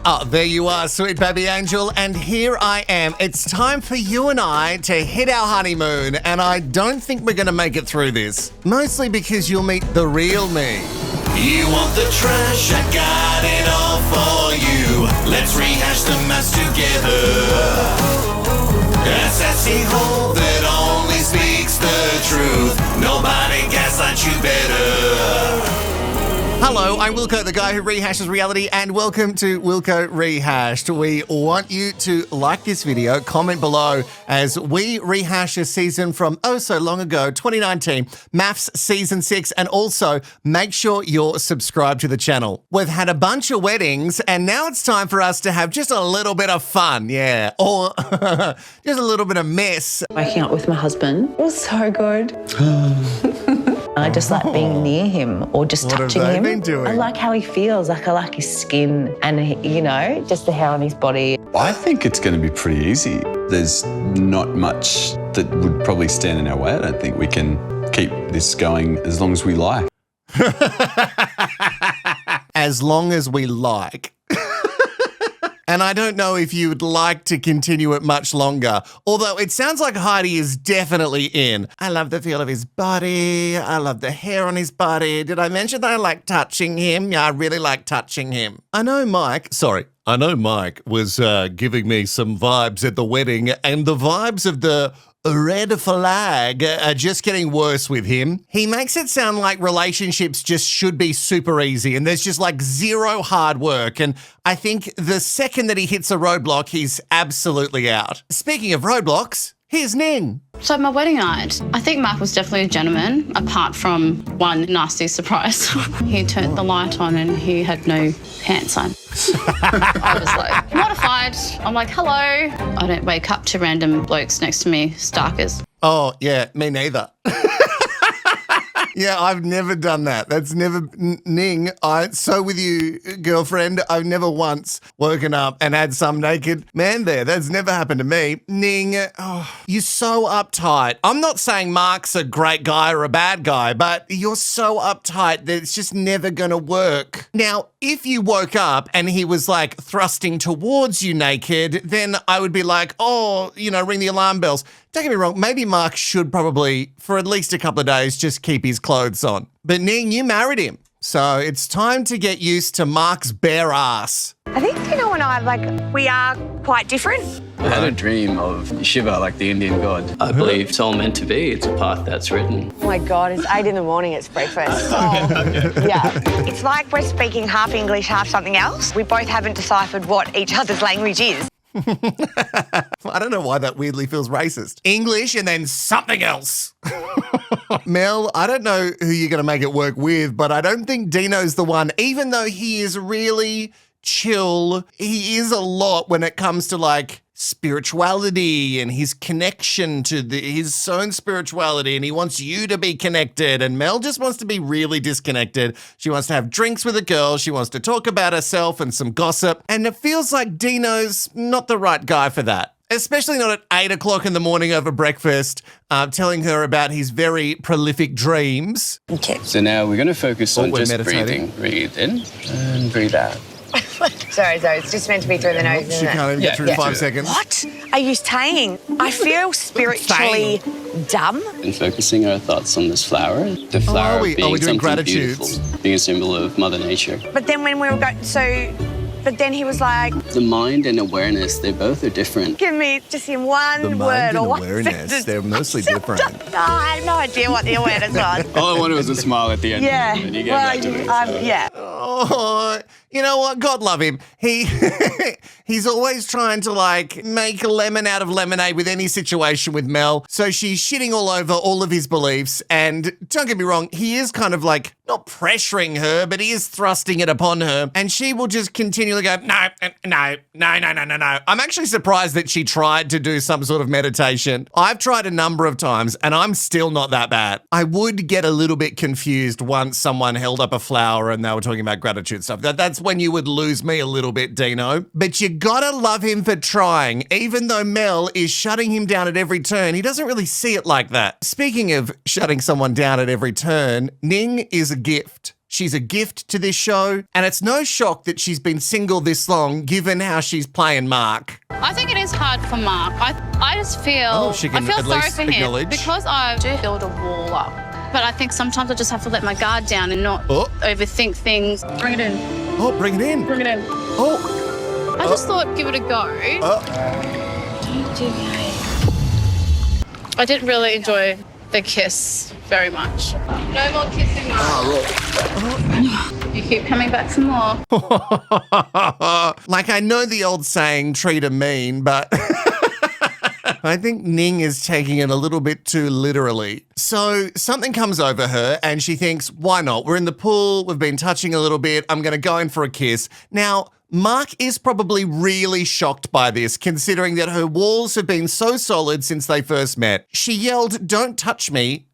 Oh, there you are, sweet baby angel, and here I am. It's time for you and I to hit our honeymoon, and I don't think we're going to make it through this. Mostly because you'll meet the real me. You want the trash, I got it all for you. Let's rehash the MAFS together. A sassy hole that only speaks the truth. Nobody gaslights you better. Hello, I'm Wilko, the guy who rehashes reality, and welcome to Wilko Rehashed. We want you to like this video, comment below as we rehash a season from oh so long ago, 2019, MAFS Season 6, and also make sure you're subscribed to the channel. We've had a bunch of weddings, and now it's time for us to have just a little bit of fun, yeah, or just a little bit of mess. Waking up with my husband, it was so good. I just like being near him or just touching him. I like how he feels, like I like his skin and, you know, just the hair on his body. I think it's going to be pretty easy. There's not much that would probably stand in our way. I don't think we can keep this going as long as we like. As long as we like. And I don't know if you'd like to continue it much longer, although it sounds like Heidi is definitely in. I love the feel of his body. I love the hair on his body. Did I mention that I like touching him? Yeah, I really like touching him. I know Mike was giving me some vibes at the wedding, and the vibes of the red flag are just getting worse with him. He makes it sound like relationships just should be super easy and there's just like zero hard work. And I think the second that he hits a roadblock, he's absolutely out. Speaking of roadblocks, here's Ning. So my wedding night, I think Mark was definitely a gentleman, apart from one nasty surprise. He turned the light on and he had no pants on. I was like mortified. I'm like, hello. I don't wake up to random blokes next to me, starkers. Oh, yeah, me neither. Yeah, I've never done that. That's never, Ning, so with you, girlfriend, I've never once woken up and had some naked man there. That's never happened to me. Ning, you're so uptight. I'm not saying Mark's a great guy or a bad guy, but you're so uptight that it's just never gonna work. Now, if you woke up and he was like thrusting towards you naked, then I would be like, oh, you know, ring the alarm bells. Don't get me wrong, maybe Mark should probably, for at least a couple of days, just keep his clothes on. But Ning, you married him. So it's time to get used to Mark's bare ass. I think Dino and I, we are quite different. I had a dream of Shiva, like the Indian god. I believe it's all meant to be. It's a path that's written. Oh my God, it's 8 in the morning, it's breakfast. Yeah. It's like we're speaking half English, half something else. We both haven't deciphered what each other's language is. I don't know why that weirdly feels racist. English and then something else. Mel, I don't know who you're going to make it work with, but I don't think Dino's the one, even though he is really chill. He is a lot when it comes to like spirituality and his connection to his own spirituality, and he wants you to be connected, and Mel just wants to be really disconnected. She wants to have drinks with a girl, she wants to talk about herself and some gossip, and it feels like Dino's not the right guy for that. Especially not at 8 o'clock in the morning over breakfast, telling her about his very prolific dreams. Okay. So now we're going to focus on just meditating. breathing. Breathe in and breathe out. Sorry, it's just meant to be through the nose, She isn't it? can't even get through 5 seconds. What are you saying? I feel spiritually dumb. And focusing our thoughts on this flower. The flower we being doing something gratitudes? beautiful, being a symbol of Mother Nature. But then when we were but then he was like, The mind and awareness, they both are different. give me just in one The word mind or and one awareness, sentence. they're mostly different. No, I have no idea what the awareness was. All I wanted was a smile at the end. Yeah. And you gave that to me. So. Yeah. Oh, you know what? God love him. He's always trying to like make a lemon out of lemonade with any situation with Mel. So she's shitting all over all of his beliefs. And don't get me wrong, he is kind of like not pressuring her, but he is thrusting it upon her. And she will just continually go, no. I'm actually surprised that she tried to do some sort of meditation. I've tried a number of times and I'm still not that bad. I would get a little bit confused once someone held up a flower and they were talking about gratitude stuff. That's when you would lose me a little bit, Dino. But you gotta love him for trying. Even though Mel is shutting him down at every turn, he doesn't really see it like that. Speaking of shutting someone down at every turn, Ning is a gift. She's a gift to this show, and it's no shock that she's been single this long given how she's playing Mark. I think it is hard for Mark. I just feel, she can I feel at sorry least for him acknowledge. because I do build a wall up. But I think sometimes I just have to let my guard down and not overthink things. Bring it in. Oh, bring it in. Bring it in. Oh. I just thought, give it a go. I didn't really enjoy the kiss very much. No more kissing, Mark. You keep coming back for more. Like, I know the old saying, treat 'em mean, but I think Ning is taking it a little bit too literally. So something comes over her and she thinks, why not? We're in the pool, we've been touching a little bit, I'm going to go in for a kiss. Now, Mark is probably really shocked by this, considering that her walls have been so solid since they first met. She yelled, "Don't touch me."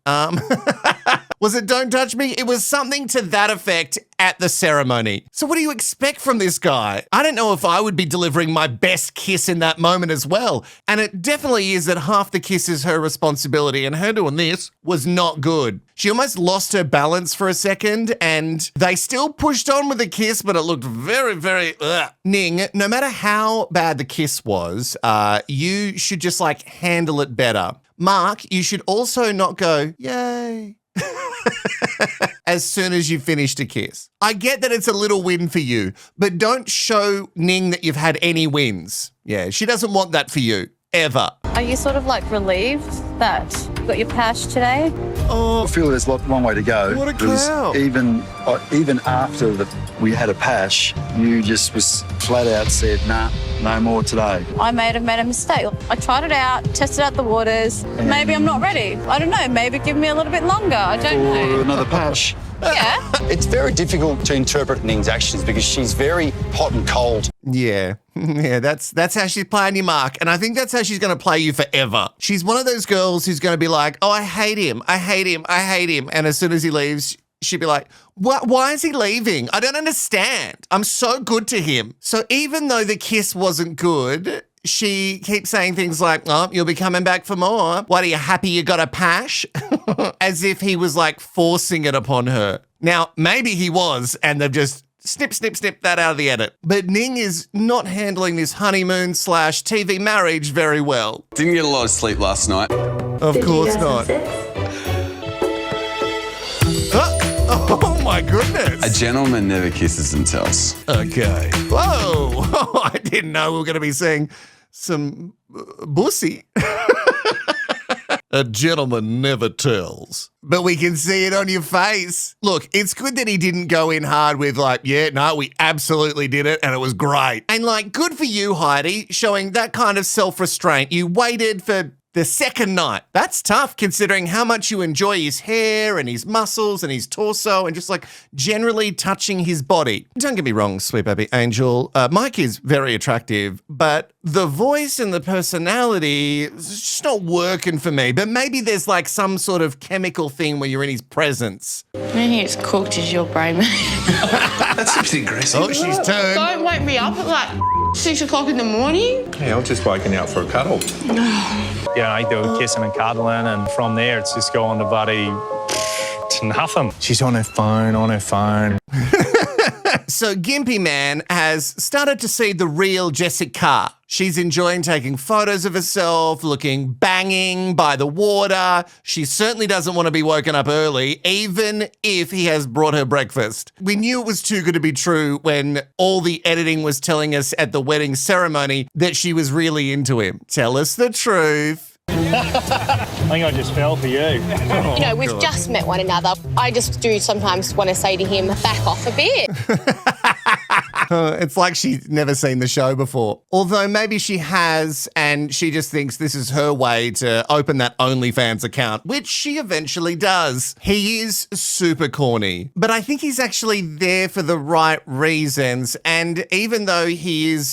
Was it "don't touch me"? It was something to that effect at the ceremony. So what do you expect from this guy? I don't know if I would be delivering my best kiss in that moment as well. And it definitely is that half the kiss is her responsibility, and her doing this was not good. She almost lost her balance for a second, and they still pushed on with the kiss, but it looked very, very Ning, no matter how bad the kiss was, you should just like handle it better. Mark, you should also not go, yay, as soon as you finished a kiss. I get that it's a little win for you, but don't show Ning that you've had any wins. Yeah, she doesn't want that for you, ever. Are you sort of like relieved that you got your pash today? I feel there's a long way to go. What a cow. Even after we had a pash, you just was flat out said, nah, no more today. I may have made a mistake. I tried it out, tested out the waters. Maybe I'm not ready. I don't know. Maybe give me a little bit longer. I don't know. Or another pash. Yeah. It's very difficult to interpret Ning's actions because she's very hot and cold. Yeah, that's how she's playing you, Mark. And I think that's how she's going to play you forever. She's one of those girls who's going to be like, oh, I hate him. I hate him. I hate him. And as soon as he leaves, she'd be like, why is he leaving? I don't understand. I'm so good to him. So even though the kiss wasn't good, she keeps saying things like, oh, you'll be coming back for more. What, are you happy you got a pash? As if he was like forcing it upon her. Now, maybe he was, and they've just snip that out of the edit. But Ning is not handling this honeymoon / TV marriage very well. Didn't get a lot of sleep last night. Of course not. Oh my goodness. A gentleman never kisses and tells. Okay. Whoa. I didn't know we were going to be seeing some bussy. A gentleman never tells. But we can see it on your face. Look, it's good that he didn't go in hard with like, yeah, no, we absolutely did it and it was great. And like, good for you, Heidi, showing that kind of self-restraint. You waited for the second night. That's tough considering how much you enjoy his hair and his muscles and his torso and just like generally touching his body. Don't get me wrong, sweet baby angel. Mike is very attractive, but the voice and the personality is just not working for me. But maybe there's like some sort of chemical thing where you're in his presence. I think it's cooked as your brain. That's a bit aggressive. Oh, she's turned. Don't wake me up at like 6 o'clock in the morning. Yeah, I was just waking out for a cuddle. Yeah, they were kissing and cuddling, and from there it's just going to bloody to nothing. She's on her phone. So Gimpy Man has started to see the real Jessica. She's enjoying taking photos of herself, looking banging by the water. She certainly doesn't want to be woken up early, even if he has brought her breakfast. We knew it was too good to be true when all the editing was telling us at the wedding ceremony that she was really into him. Tell us the truth. I think I just fell for you. You know, we've just met one another. I just do sometimes want to say to him, back off a bit. It's like she's never seen the show before. Although maybe she has, and she just thinks this is her way to open that OnlyFans account, which she eventually does. He is super corny, but I think he's actually there for the right reasons. And even though he is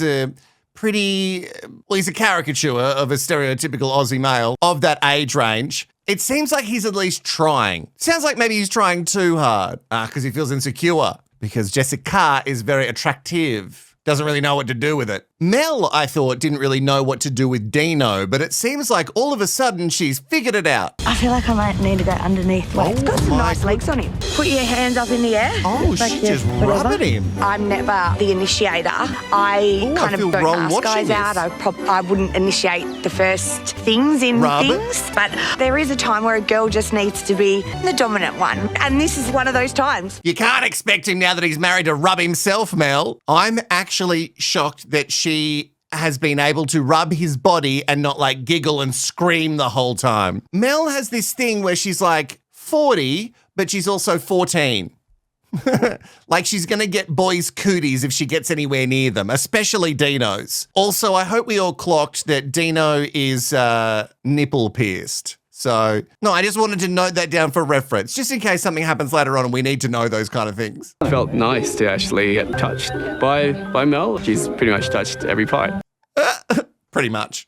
he's a caricature of a stereotypical Aussie male of that age range, it seems like he's at least trying. Sounds like maybe he's trying too hard because he feels insecure because Jessica is very attractive. doesn't really know what to do with it. Mel, I thought, didn't really know what to do with Dino, but it seems like all of a sudden she's figured it out. I feel like I might need to go underneath. Wait, it's got some nice legs on him. Put your hands up in the air. Oh, she's just rubbing him. I'm never the initiator. I kind of don't ask guys out. I wouldn't initiate the first things in things. But there is a time where a girl just needs to be the dominant one. And this is one of those times. You can't expect him now that he's married to rub himself, Mel. I'm actually shocked that she has been able to rub his body and not like giggle and scream the whole time. Mel has this thing where she's like 40, but she's also 14. Like she's going to get boys' cooties if she gets anywhere near them, especially Dino's. Also, I hope we all clocked that Dino is nipple pierced. So, no, I just wanted to note that down for reference, just in case something happens later on and we need to know those kind of things. It felt nice to actually get touched by Mel. She's pretty much touched every part. Pretty much.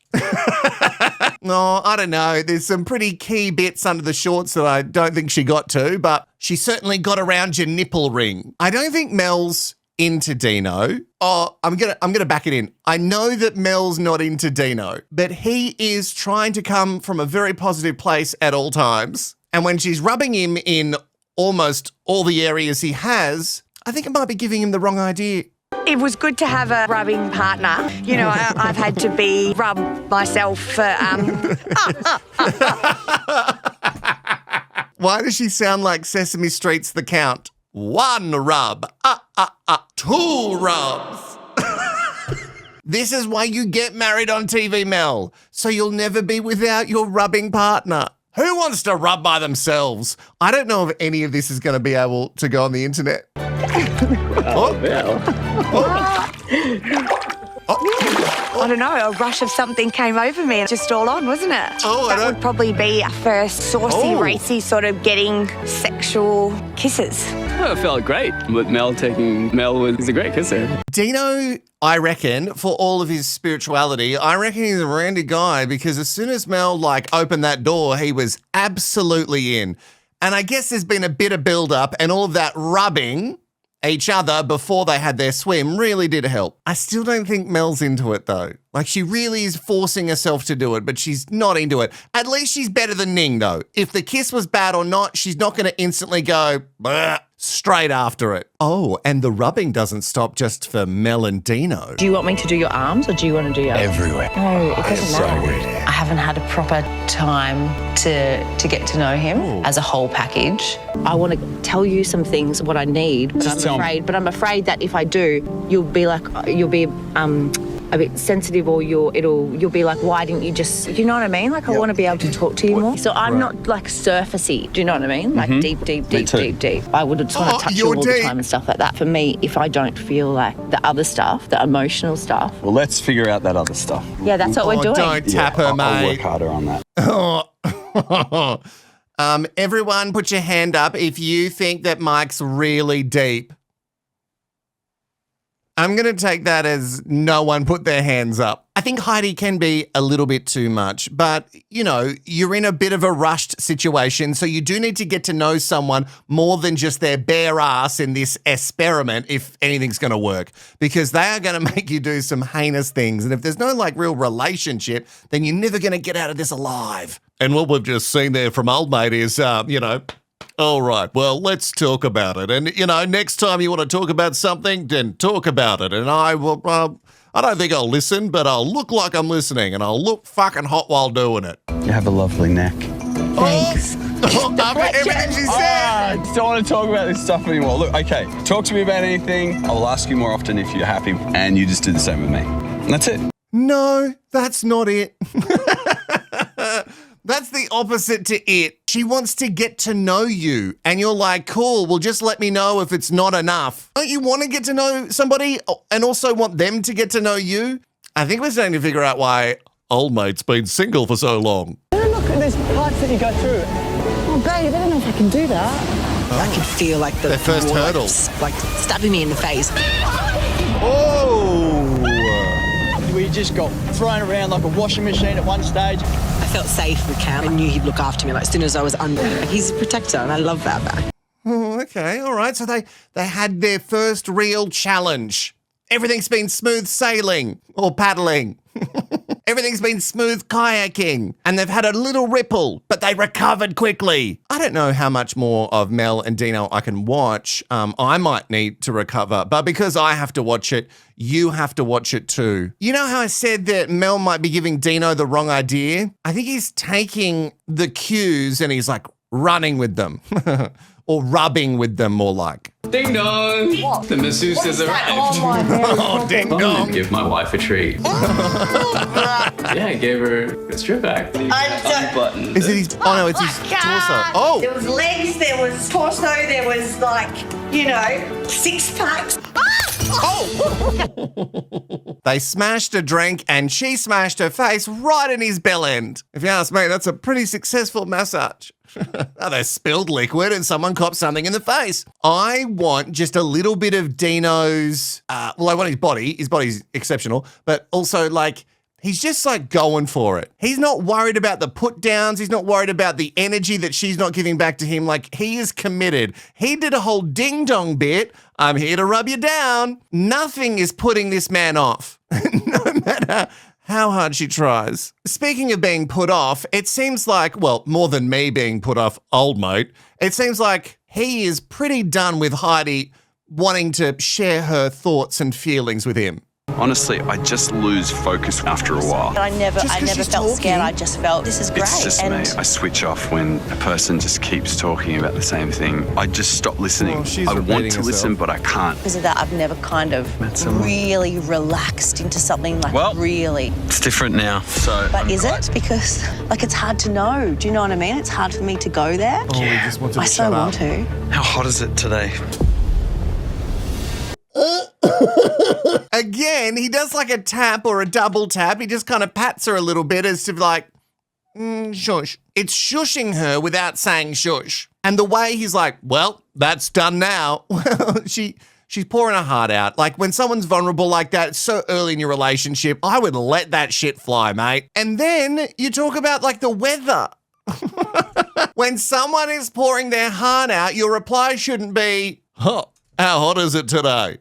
No, I don't know. There's some pretty key bits under the shorts that I don't think she got to, but she certainly got around your nipple ring. I don't think Mel's into Dino. Oh, I'm gonna back it in. I know that Mel's not into Dino, but he is trying to come from a very positive place at all times. And when she's rubbing him in almost all the areas he has, I think it might be giving him the wrong idea. It was good to have a rubbing partner. You know, I've had to be rubbed myself for... Why does she sound like Sesame Street's The Count? 1 rub. 2 rubs. This is why you get married on TV, Mel. So you'll never be without your rubbing partner. Who wants to rub by themselves? I don't know if any of this is going to be able to go on the internet. I don't know, a rush of something came over me and just all on, wasn't it? That would probably be a first saucy, racy sort of getting sexual kisses. Oh, it felt great. With Mel was a great kisser. Dino, I reckon, for all of his spirituality, I reckon he's a randy guy because as soon as Mel opened that door, he was absolutely in. And I guess there's been a bit of build-up and all of that rubbing each other before they had their swim really did help. I still don't think Mel's into it though. Like she really is forcing herself to do it, but she's not into it. At least she's better than Ning though. If the kiss was bad or not, she's not going to instantly go straight after it. Oh, and the rubbing doesn't stop just for Mel and Dino. Do you want me to do your arms or do you want to do your everywhere? No, it doesn't matter. I haven't had a proper time to get to know him as a whole package. I want to tell you some things, what I need, but I'm afraid that if I do, you'll be a bit sensitive or you'll be like, why didn't you just, you know what I mean? Like I want to be able to talk to you more. So I'm not like surfacey, do you know what I mean? Like deep. I would just want to touch you all the time and stuff like that. For me, if I don't feel like the other stuff, the emotional stuff. Well, let's figure out that other stuff. Yeah, that's what we're doing. Don't tap her, mate. I'll work harder on that. Everyone put your hand up if you think that Mike's really deep. I'm going to take that as no one put their hands up. I think Heidi can be a little bit too much, but, you know, you're in a bit of a rushed situation, so you do need to get to know someone more than just their bare ass in this experiment if anything's going to work, because they are going to make you do some heinous things, and if there's no, real relationship, then you're never going to get out of this alive. And what we've just seen there from old mate is, all right, well, let's talk about it. And, next time you want to talk about something, then talk about it. And I will, I don't think I'll listen, but I'll look like I'm listening and I'll look fucking hot while doing it. You have a lovely neck. Thanks. After everything she said. I don't want to talk about this stuff anymore. Look, okay, talk to me about anything. I will ask you more often if you're happy, and you just do the same with me. And that's it. No, that's not it. That's the opposite to it. She wants to get to know you. And you're like, cool, well, just let me know if it's not enough. Don't you want to get to know somebody and also want them to get to know you? I think we're starting to figure out why old mate's been single for so long. Look at these parts that you go through. Oh, babe, I don't know if I can do that. I can feel like the first hurdle. Like stabbing me in the face. Oh! We just got thrown around like a washing machine at one stage. I felt safe with Cam. I knew he'd look after me as soon as I was under. He's a protector and I love that. Oh, okay, all right. So they had their first real challenge. Everything's been smooth sailing or paddling. Everything's been smooth kayaking, and they've had a little ripple, but they recovered quickly. I don't know how much more of Mel and Dino I can watch. I might need to recover, but because I have to watch it, you have to watch it too. You know how I said that Mel might be giving Dino the wrong idea? I think he's taking the cues and he's like running with them. Or rubbing with them, more like. Ding dong! What? The masseuse has arrived. Oh, ding dong! Give my wife a treat. Yeah, I gave her a strip back. Unbuttoned. Is it his? Oh no, it's his torso. Oh! There was legs, there was torso, there was like, you know, 6 packs. Oh! They smashed a drink and she smashed her face right in his bell end. If you ask me, that's a pretty successful massage. Oh, they spilled liquid and someone copped something in the face. I want just a little bit of Dino's, I want his body. His body's exceptional, but also like, he's just like going for it. He's not worried about the put downs. He's not worried about the energy that she's not giving back to him. Like, he is committed. He did a whole ding dong bit. I'm here to rub you down. Nothing is putting this man off, no matter how hard she tries. Speaking of being put off, it seems like, well, more than me being put off, old mate, it seems like he is pretty done with Heidi wanting to share her thoughts and feelings with him. Honestly, I just lose focus after a while. I never felt scared. I just felt, this is great. It's just me. I switch off when a person just keeps talking about the same thing. I just stop listening. I want to listen, but I can't. Because of that, I've never kind of really relaxed into something like really. It's different now, so. But is it? Because like it's hard to know. Do you know what I mean? It's hard for me to go there. Oh, he just wants to shut up. I so want to. How hot is it today? Again, he does like a tap or a double tap. He just kind of pats her a little bit as to like, shush. It's shushing her without saying shush. And the way he's like, well, that's done now. Well, she's pouring her heart out. Like when someone's vulnerable like that, it's so early in your relationship, I would let that shit fly, mate. And then you talk about like the weather. When someone is pouring their heart out, your reply shouldn't be, how hot is it today?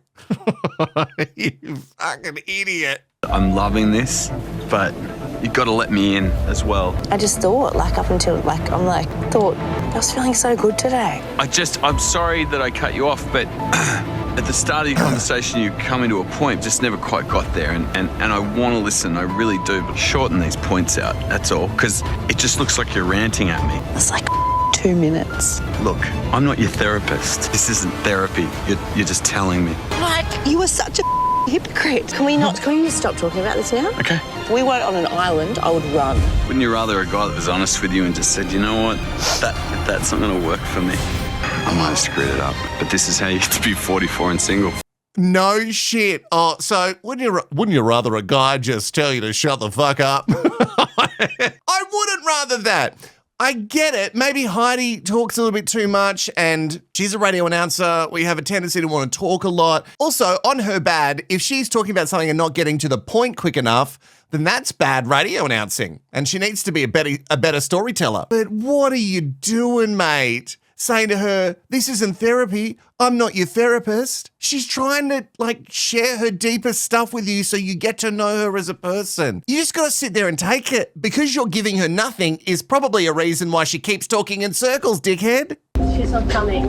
You fucking idiot. I'm loving this, but you've got to let me in as well. I just thought, like up until like, I was feeling so good today. I'm sorry that I cut you off, but at the start of your conversation, you come into a point, just never quite got there. And I want to listen, I really do, but shorten these points out, that's all. Because it just looks like you're ranting at me. It's like 2 minutes. Look, I'm not your therapist. This isn't therapy. You're just telling me. Like, you were such a hypocrite. Can you just stop talking about this now? Okay. If we weren't on an island, I would run. Wouldn't you rather a guy that was honest with you and just said, you know what, that's not going to work for me? I might have screwed it up, but this is how you get to be 44 and single. No shit. Oh, so wouldn't you rather a guy just tell you to shut the fuck up? I wouldn't rather that. I get it. Maybe Heidi talks a little bit too much and she's a radio announcer. We have a tendency to want to talk a lot. Also, on her bad, if she's talking about something and not getting to the point quick enough, then that's bad radio announcing. And she needs to be a better storyteller. But what are you doing, mate? Saying to her, this isn't therapy. I'm not your therapist. She's trying to share her deepest stuff with you so you get to know her as a person. You just got to sit there and take it. Because you're giving her nothing is probably a reason why she keeps talking in circles, dickhead. She's not coming.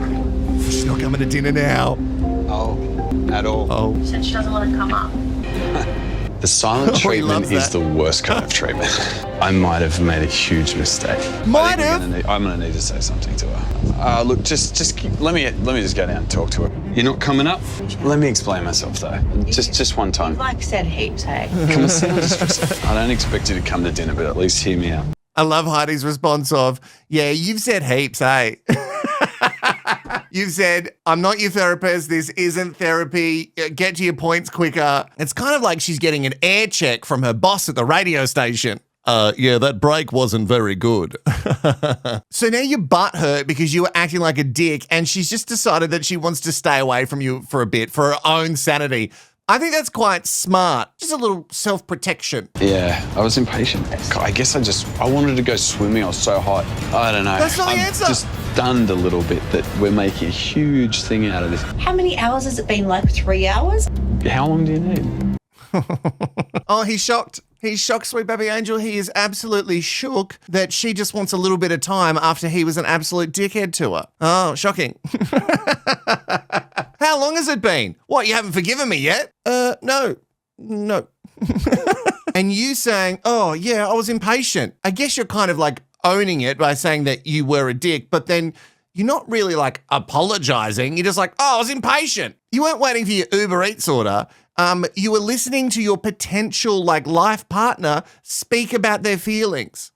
She's not coming to dinner now. Oh, at all. Oh. She said she doesn't want to come up. The silent treatment is the worst kind of treatment. I might have made a huge mistake. I'm going to need to say something to her. Look, let me just go down and talk to her. You're not coming up? Let me explain myself though. Just one time. Like said heaps, hey? Come on, sit down just for a second. I don't expect you to come to dinner, but at least hear me out. I love Heidi's response of, yeah, you've said heaps, hey? You've said, I'm not your therapist. This isn't therapy. Get to your points quicker. It's kind of like she's getting an air check from her boss at the radio station. Yeah, that break wasn't very good. So now you butt hurt because you were acting like a dick and she's just decided that she wants to stay away from you for a bit for her own sanity. I think that's quite smart. Just a little self-protection. Yeah, I was impatient. I guess I wanted to go swimming. I was so hot. I don't know. That's not the answer. Just stunned a little bit that we're making a huge thing out of this. How many hours has it been? Like 3 hours? How long do you need? Oh, he's shocked. He's shocked, sweet baby angel. He is absolutely shook that she just wants a little bit of time after he was an absolute dickhead to her. Oh, shocking. How long has it been? What, you haven't forgiven me yet? No. And you saying, oh, yeah, I was impatient. I guess you're kind of like owning it by saying that you were a dick, but then you're not really like apologizing. You're just like, oh, I was impatient. You weren't waiting for your Uber Eats order. You were listening to your potential like life partner speak about their feelings.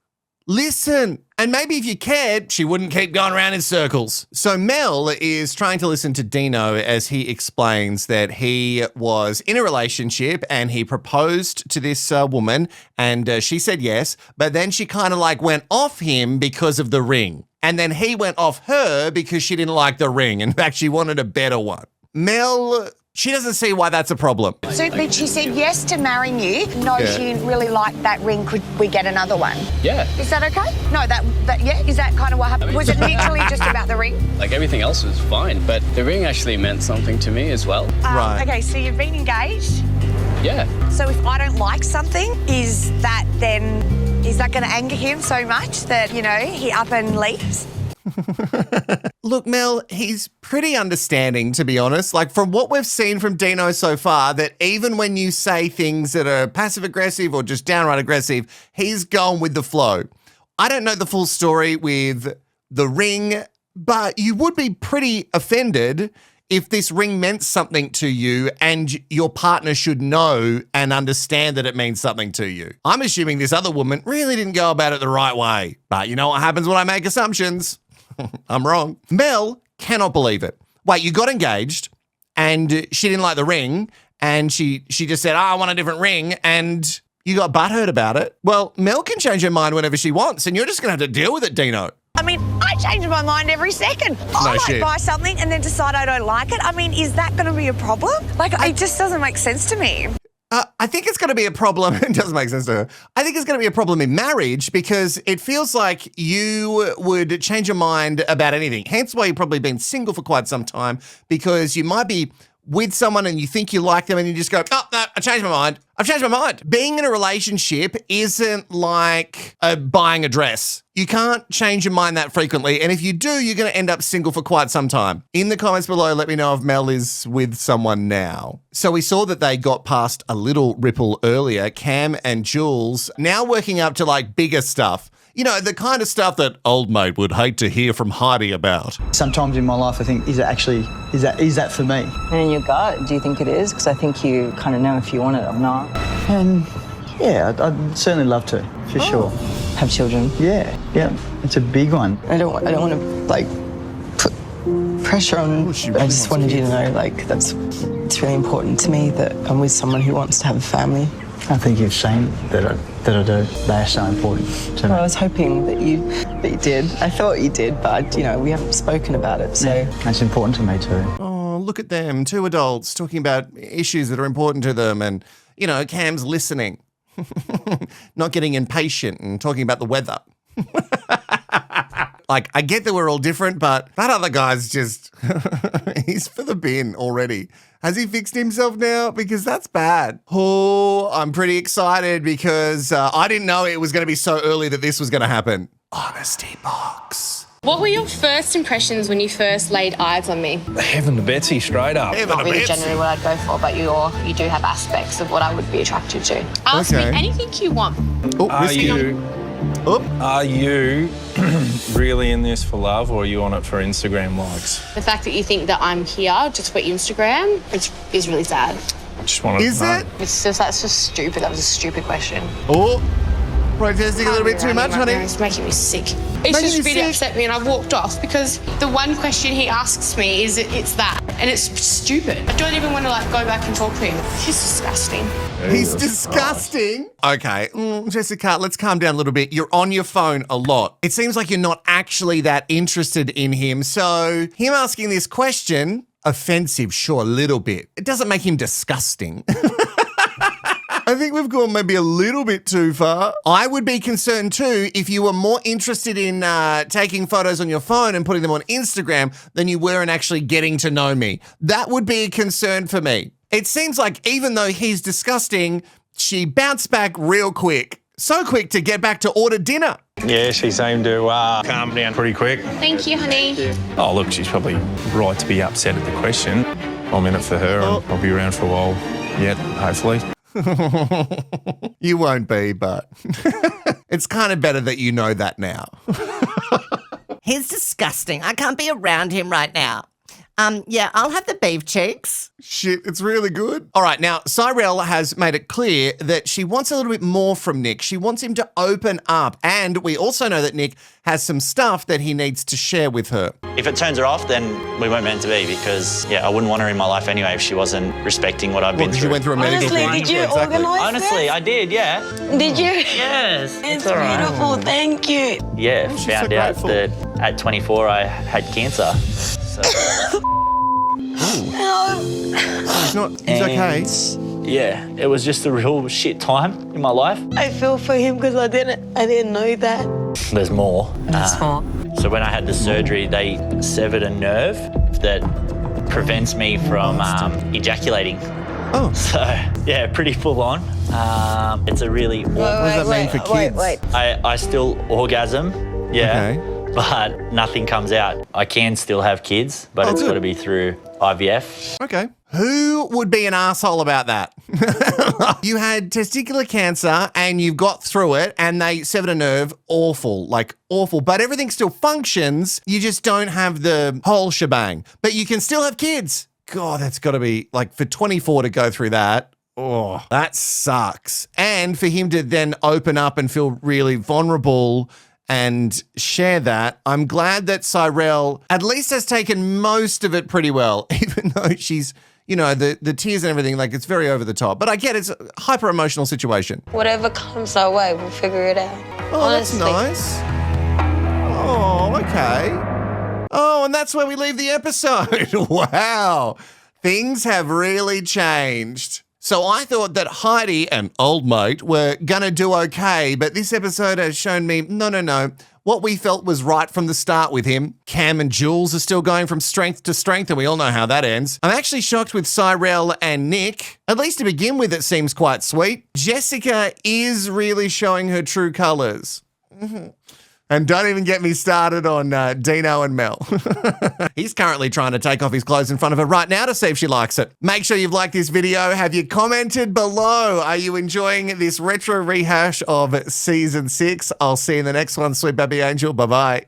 Listen. And maybe if you cared, she wouldn't keep going around in circles. So Mel is trying to listen to Dino as he explains that he was in a relationship and he proposed to this woman and she said yes, but then she kind of like went off him because of the ring. And then he went off her because she didn't like the ring. In fact, she wanted a better one. Mel, she doesn't see why that's a problem. So, but she said yes to marrying you. No, Yeah. she didn't really like that ring. Could we get another one? Yeah. Is that okay? No, yeah. Is that kind of what happened? Was it literally just about the ring? Like everything else was fine, but the ring actually meant something to me as well. Right. Okay, so you've been engaged. Yeah. So if I don't like something, is that going to anger him so much that, he up and leaves? Look, Mel, he's pretty understanding, to be honest. Like, from what we've seen from Dino so far, that even when you say things that are passive-aggressive or just downright aggressive, he's going with the flow. I don't know the full story with the ring, but you would be pretty offended if this ring meant something to you and your partner should know and understand that it means something to you. I'm assuming this other woman really didn't go about it the right way. But you know what happens when I make assumptions? I'm wrong. Mel cannot believe it. Wait, you got engaged and she didn't like the ring and she just said, I want a different ring, and you got butthurt about it. Well, Mel can change her mind whenever she wants and you're just going to have to deal with it, Dino. I mean, I change my mind every second. I might buy something and then decide I don't like it. I mean, is that going to be a problem? Like, it just doesn't make sense to me. I think it's going to be a problem. It doesn't make sense to her. I think it's going to be a problem in marriage because it feels like you would change your mind about anything. Hence why you've probably been single for quite some time, because you might be with someone and you think you like them and you just go, oh, no, I changed my mind. I've changed my mind. Being in a relationship isn't like buying a dress. You can't change your mind that frequently. And if you do, you're going to end up single for quite some time. In the comments below, let me know if Mel is with someone now. So we saw that they got past a little ripple earlier. Cam and Jules now working up to like bigger stuff. You know, the kind of stuff that old mate would hate to hear from Heidi about. Sometimes in my life, I think, is that for me? And in your gut, do you think it is? Because I think you kind of know if you want it or not. And yeah, I'd certainly love to, for sure. Have children? Yeah, it's a big one. I don't want to like put pressure on. I just wanted you to know, like, it's really important to me that I'm with someone who wants to have a family. I think you've seen that I do. They are so important to me. Well, I was hoping that you did. I thought you did, but we haven't spoken about it, so. Yeah, that's important to me too. Oh, look at them, two adults talking about issues that are important to them, and Cam's listening, not getting impatient and talking about the weather. Like, I get that we're all different, but that other guy's just, he's for the bin already. Has he fixed himself now? Because that's bad. Oh, I'm pretty excited because I didn't know it was going to be so early that this was going to happen. Honesty box. What were your first impressions when you first laid eyes on me? Heaven to Betsy, straight up. Not really generally what I'd go for, but you do have aspects of what I would be attracted to. Ask me anything you want. Oh, Are you really in this for love, or are you on it for Instagram likes? The fact that you think that I'm here just for Instagram is really sad. I just wanted to know. That's just stupid. That was a stupid question. Oh, protesting a little bit too much, honey. It's making me sick. It's just really upset me, and I walked off because the one question he asks me is it's that, and it's stupid. I don't even want to go back and talk to him. He's disgusting. He's disgusting. Okay, Jessica, let's calm down a little bit. You're on your phone a lot. It seems like you're not actually that interested in him. So him asking this question, offensive, sure, a little bit. It doesn't make him disgusting. I think we've gone maybe a little bit too far. I would be concerned too if you were more interested in taking photos on your phone and putting them on Instagram than you were in actually getting to know me. That would be a concern for me. It seems like even though he's disgusting, she bounced back real quick. So quick to get back to order dinner. Yeah, she seemed to calm down pretty quick. Thank you, honey. Oh, look, she's probably right to be upset at the question. I'm in it for her and I'll be around for a while yet, hopefully. You won't be, but it's kind of better that you know that now. He's disgusting. I can't be around him right now. Yeah, I'll have the beef cheeks. Shit, it's really good. All right, now, Cyrell has made it clear that she wants a little bit more from Nick. She wants him to open up. And we also know that Nick has some stuff that he needs to share with her. If it turns her off, then we weren't meant to be because, I wouldn't want her in my life anyway if she wasn't respecting what I've been through. You went through a medical thing. Honestly, did you organise Honestly, I did, yeah. Did you? Yes. It's beautiful, thank you. Yeah, found out that at 24 I had cancer. So. He's okay. Yeah, it was just a real shit time in my life. I feel for him because I didn't know that. There's more. There's more. So when I had the surgery, they severed a nerve that prevents me from ejaculating. Oh. So, yeah, pretty full on. It's a really... What does that mean for kids? Wait. I still orgasm, yeah. Okay. But nothing comes out. I can still have kids, but it's got to be through IVF. Okay. Who would be an asshole about that? You had testicular cancer and you've got through it and they severed a nerve. Awful, like awful. But everything still functions. You just don't have the whole shebang. But you can still have kids. God, that's got to be like for 24 to go through that. Oh, that sucks. And for him to then open up and feel really vulnerable and share that. I'm glad that Cyrell at least has taken most of it pretty well, even though she's, the tears and everything, like it's very over the top. But I get it's a hyper emotional situation. Whatever comes our way, we'll figure it out. Oh, honestly. That's nice. Oh, okay. Oh, and that's where we leave the episode. Wow. Things have really changed. So I thought that Heidi and old mate were gonna do okay, but this episode has shown me, no. What we felt was right from the start with him. Cam and Jules are still going from strength to strength, and we all know how that ends. I'm actually shocked with Cyrell and Nick. At least to begin with, it seems quite sweet. Jessica is really showing her true colours. And don't even get me started on Dino and Mel. He's currently trying to take off his clothes in front of her right now to see if she likes it. Make sure you've liked this video. Have you commented below? Are you enjoying this retro rehash of Season 6? I'll see you in the next one. Sweet baby angel. Bye-bye.